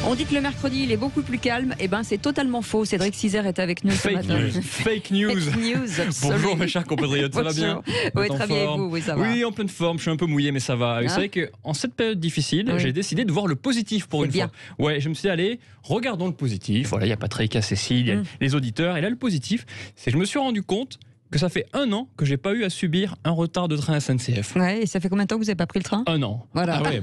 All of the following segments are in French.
On dit que le mercredi, il est beaucoup plus calme. Eh ben, c'est totalement faux. Cédric Cizer est avec nous ce matin. Fake news. Bonjour mes chers compatriotes, ça va bien? Oui, très bien, et vous? Oui, ça va. Oui, en pleine forme, je suis un peu mouillé, mais ça va. Vous savez qu'en cette période difficile, j'ai décidé de voir le positif pour une fois. Ouais, je me suis dit, allez, regardons le positif. Voilà, il y a Patrick, il y a Cécile, il y a les auditeurs. Et là, le positif, c'est que je me suis rendu compte que ça fait 1 an que j'ai pas eu à subir un retard de train SNCF. Ouais, et ça fait combien de temps que vous n'avez pas pris le train? 1 an. Voilà. Ah ouais,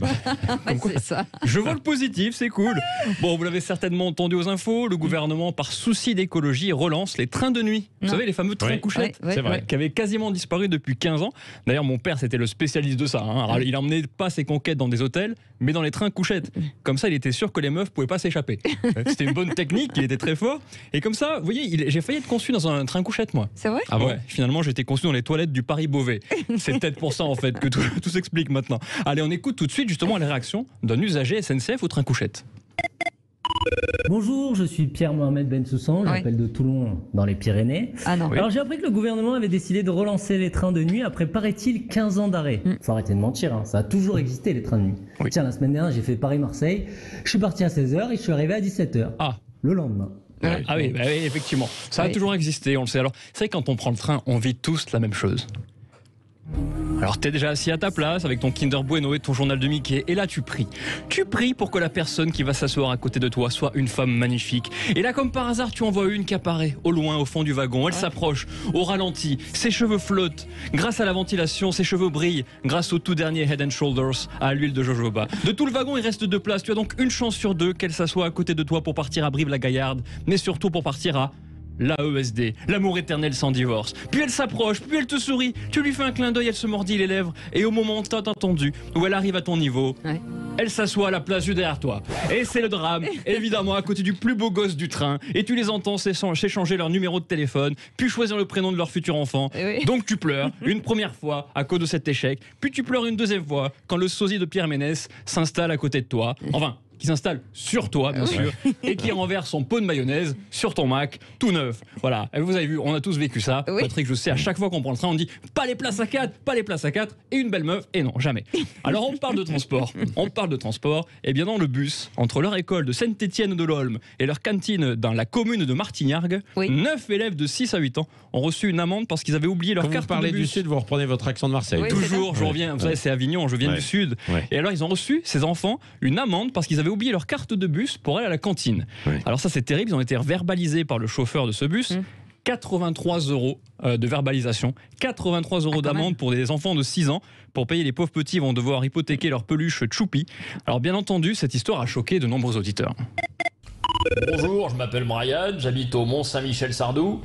c'est ça. Je vois le positif, c'est cool. Bon, vous l'avez certainement entendu aux infos, le gouvernement, par souci d'écologie, relance les trains de nuit. Vous savez, les fameux trains couchettes, c'est vrai, qui avaient quasiment disparu depuis 15 ans. D'ailleurs, mon père, c'était le spécialiste de ça. Alors, il emmenait pas ses conquêtes dans des hôtels, mais dans les trains couchettes. Comme ça, il était sûr que les meufs pouvaient pas s'échapper. C'était une bonne technique, il était très fort. Et comme ça, vous voyez, j'ai failli être conçu dans un train couchette, moi. C'est vrai? Ah ouais, finalement, j'étais conçu dans les toilettes du Paris-Beauvais. C'est peut-être pour ça, en fait, que tout s'explique maintenant. Allez, on écoute tout de suite, justement, les réactions d'un usager SNCF au train couchette. Bonjour, je suis Pierre-Mohamed Bensoussan, j'appelle de Toulon dans les Pyrénées. Ah non. Alors j'ai appris que le gouvernement avait décidé de relancer les trains de nuit après, paraît-il, 15 ans d'arrêt. Faut arrêter de mentir, ça a toujours existé les trains de nuit. Tiens, la semaine dernière, j'ai fait Paris-Marseille, je suis parti à 16h et je suis arrivé à 17h. Le lendemain. Ah oui, effectivement. Ça a toujours existé, on le sait. Alors, c'est vrai que quand on prend le train, on vit tous la même chose. Alors t'es déjà assis à ta place avec ton Kinder Bueno et ton journal de Mickey et là tu pries. Tu pries pour que la personne qui va s'asseoir à côté de toi soit une femme magnifique. Et là comme par hasard tu en vois une qui apparaît au loin au fond du wagon. Elle s'approche au ralenti, ses cheveux flottent. Grâce à la ventilation, ses cheveux brillent. Grâce au tout dernier Head and Shoulders à l'huile de jojoba. De tout le wagon il reste 2 places. Tu as donc une chance sur 2 qu'elle s'assoie à côté de toi pour partir à Brive-la-Gaillarde. Mais surtout pour partir à l'AESD, l'amour éternel sans divorce. Puis elle s'approche, puis elle te sourit, tu lui fais un clin d'œil, elle se mordit les lèvres, et au moment tant attendu, où elle arrive à ton niveau, elle s'assoit à la place juste derrière toi. Et c'est le drame, évidemment, à côté du plus beau gosse du train, et tu les entends s'échanger leur numéro de téléphone, puis choisir le prénom de leur futur enfant. Donc tu pleures, une première fois, à cause de cet échec, puis tu pleures une deuxième fois, quand le sosie de Pierre Ménès s'installe à côté de toi. Enfin, qui s'installe sur toi, bien sûr, et qui renverse son pot de mayonnaise sur ton Mac, tout neuf. Voilà, et vous avez vu, on a tous vécu ça. Patrick, je sais, à chaque fois qu'on prend le train, on dit pas les places à 4, pas les places à 4, et une belle meuf, et non, jamais. Alors on parle de transport. Et bien dans le bus, entre leur école de Saint-Étienne-de-l'Olme et leur cantine dans la commune de Martignargues, 9 élèves de 6 à 8 ans ont reçu une amende parce qu'ils avaient oublié leur carte de bus. Vous parlez du Sud, vous reprenez votre accent de Marseille. Toujours, je reviens, vous savez, c'est Avignon, je viens du Sud. Et alors ils ont reçu, ces enfants, une amende parce qu'ils avaient oublié leur carte de bus pour aller à la cantine. Alors ça c'est terrible, ils ont été verbalisés par le chauffeur de ce bus. 83 € de verbalisation, 83 € d'amende pour des enfants de 6 ans. Pour payer, les pauvres petits vont devoir hypothéquer leur peluche Choupi. Alors bien entendu, cette histoire a choqué de nombreux auditeurs. Bonjour, je m'appelle Brian, j'habite au Mont-Saint-Michel-Sardou.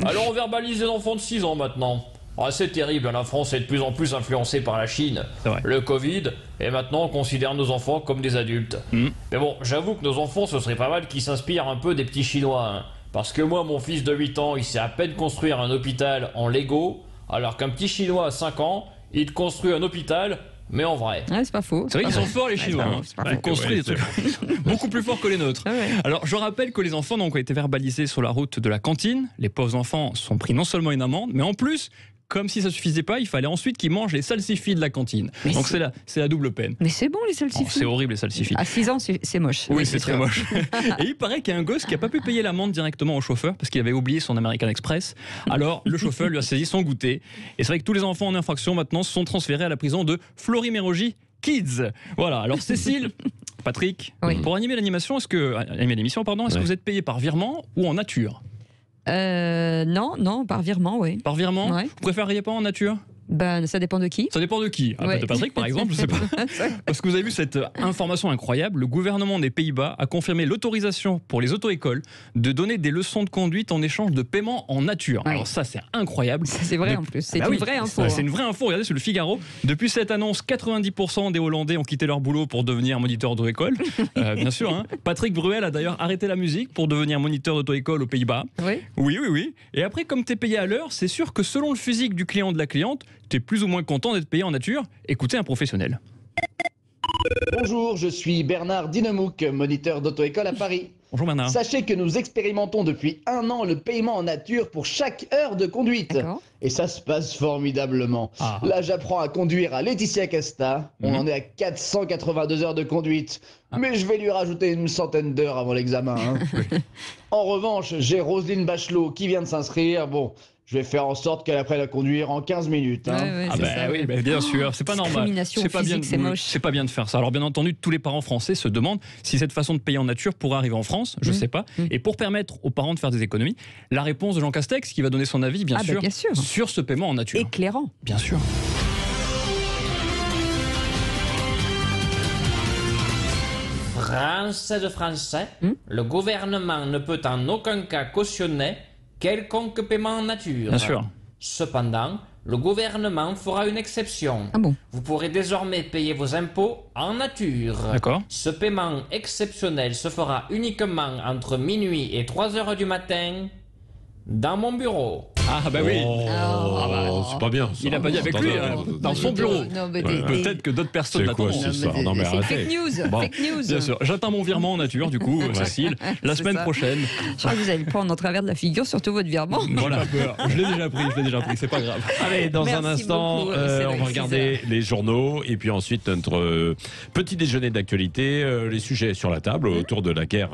Alors on verbalise les enfants de 6 ans maintenant. C'est terrible, la France est de plus en plus influencée par la Chine, le Covid, et maintenant on considère nos enfants comme des adultes. Mais bon, j'avoue que nos enfants, ce serait pas mal qu'ils s'inspirent un peu des petits Chinois. Parce que moi, mon fils de 8 ans, il sait à peine construire un hôpital en Lego, alors qu'un petit Chinois à 5 ans, il construit un hôpital, mais en vrai. C'est pas faux. C'est vrai qu'ils sont forts les Chinois. Ils construisent des trucs beaucoup plus forts que les nôtres. Alors je rappelle que les enfants ont été verbalisés sur la route de la cantine. Les pauvres enfants sont pris non seulement une amende, mais en plus, comme si ça suffisait pas, il fallait ensuite qu'ils mangent les salsifis de la cantine. Donc c'est la double peine. Mais c'est bon les salsifis. C'est horrible les salsifis. À 6 ans, c'est moche. Oui, c'est très moche. Et il paraît qu'il y a un gosse qui a pas pu payer l'amende directement au chauffeur parce qu'il avait oublié son American Express. Alors le chauffeur lui a saisi son goûter. Et c'est vrai que tous les enfants en infraction maintenant sont transférés à la prison de Florimérogis Kids. Voilà. Alors Cécile, Patrick, pour animer l'émission, est-ce que vous êtes payé par virement ou en nature? Non, par virement, oui. Par virement? Vous préfériez pas en nature? Ben, ça dépend de qui. Ça dépend de qui. De Patrick, par exemple, je sais pas. Parce que vous avez vu cette information incroyable. Le gouvernement des Pays-Bas a confirmé l'autorisation pour les auto-écoles de donner des leçons de conduite en échange de paiement en nature. Alors ça, c'est incroyable. C'est vrai en plus. C'est une vraie info. C'est une vraie info. Regardez sur le Figaro. Depuis cette annonce, 90% des Hollandais ont quitté leur boulot pour devenir moniteur d'auto-école. Bien sûr. Patrick Bruel a d'ailleurs arrêté la musique pour devenir moniteur d'auto-école aux Pays-Bas. Oui. Et après, comme tu es payé à l'heure, c'est sûr que selon le physique du client ou de la cliente, tu es plus ou moins content d'être payé en nature. Écoutez un professionnel. Bonjour, je suis Bernard Dinamouk, moniteur d'auto-école à Paris. Bonjour Bernard. Sachez que nous expérimentons depuis 1 an le paiement en nature pour chaque heure de conduite. Et ça se passe formidablement. Là, j'apprends à conduire à Laetitia Casta. On en est à 482 heures de conduite. Mais je vais lui rajouter une centaine d'heures avant l'examen. En revanche, j'ai Roselyne Bachelot qui vient de s'inscrire. Bon, je vais faire en sorte qu'elle apprenne à conduire en 15 minutes. Oui, bien sûr, c'est pas normal. C'est pas bien, c'est pas bien de faire ça. Alors bien entendu, tous les parents français se demandent si cette façon de payer en nature pourra arriver en France. Je sais pas. Et pour permettre aux parents de faire des économies, la réponse de Jean Castex qui va donner son avis, bien sûr, sur ce paiement en nature. Éclairant. Bien sûr. Français de Français, le gouvernement ne peut en aucun cas cautionner quelconque paiement en nature. Bien sûr. Cependant, le gouvernement fera une exception. Vous pourrez désormais payer vos impôts en nature. D'accord. Ce paiement exceptionnel se fera uniquement entre minuit et 3 heures du matin dans mon bureau. Ah bah oui. C'est pas bien. Ça. Il a pas dit avec lui, dans son bureau. Peut-être que d'autres personnes l'attendent. C'est fake news. Fake news. Bien sûr. J'attends mon virement en nature, du coup, Cécile, la semaine prochaine. Je crois que vous allez prendre en travers de la figure, surtout votre virement. Voilà. Pas peur. Je l'ai déjà pris, c'est pas grave. Allez, dans un instant, beaucoup, on va regarder les journaux et puis ensuite notre petit déjeuner d'actualité, les sujets sur la table autour de la guerre.